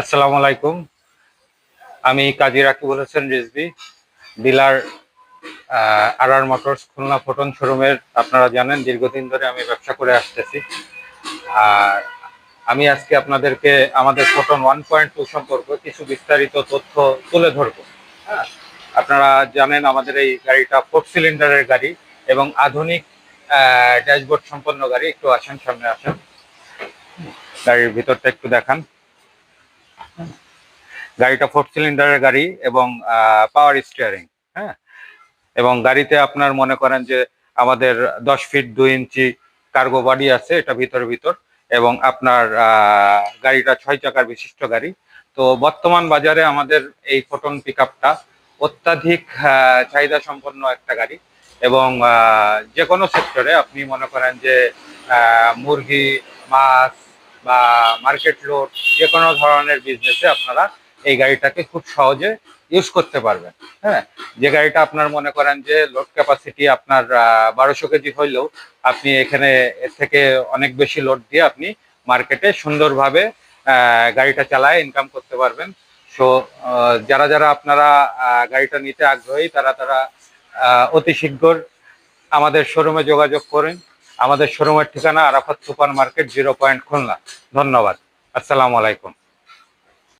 আসসালামু আলাইকুম। আমি কাজী রাকিবুল হোসেন রিজভী, ডিলার আর মোটরস খুলনা ফোটন শোরুমের। আপনারা জানেন দীর্ঘদিন ধরে আমি ব্যবসা করে আসতেছি। আর আমি আজকে আপনাদেরকে আমাদের ফোটন 1.2 সম্পর্কে কিছু বিস্তারিত তথ্য তুলে ধরবো। হ্যাঁ, আপনারা জানেন আমাদের এই গাড়িটা 4 সিলিন্ডারের গাড়ি এবং আধুনিক ড্যাশবোর্ড সম্পন্ন গাড়ি। একটু আসেন, সামনে আসেন, গাড়ির ভিতরটা একটু দেখান। গাড়িটা 4 সিলিন্ডারের গাড়ি এবং পাওয়ার স্টিয়ারিং। হ্যাঁ, এবং গাড়িতে আপনার মনে করেন যে আমাদের 10 ফিট 2 ইঞ্চি কার্গো বডি আছে, এটা ভিতর এবং আপনার গাড়িটা 6 চাকার বিশিষ্ট গাড়ি। তো বর্তমান বাজারে আমাদের এই ফোটন পিকআপটা অত্যাধিক চাহিদা সম্পন্ন একটা গাড়ি এবং যে কোনো সেক্টরে আপনি মনে করেন যে মুরগি, মাছ বা মার্কেট লোড, যে কোনো ধরনের বিজনেসে আপনারা এই গাড়িটাকে খুব সহজে ইউজ করতে পারবেন। হ্যাঁ, যে গাড়িটা আপনার মনে করেন যে লোড ক্যাপাসিটি আপনার 1200 কেজি হইলেও আপনি এখানে এর থেকে অনেক বেশি লোড দিয়ে আপনি মার্কেটে সুন্দরভাবে গাড়িটা চালায় ইনকাম করতে পারবেন। সো যারা যারা আপনারা গাড়িটা নিতে আগ্রহী তারা তারা অতি শীঘ্র আমাদের শোরুমে যোগাযোগ করেন। আমাদের শোরুমের ঠিকানা Arafat super market, 0 point, Khulna. ধন্যবাদ। আসসালামু আলাইকুম।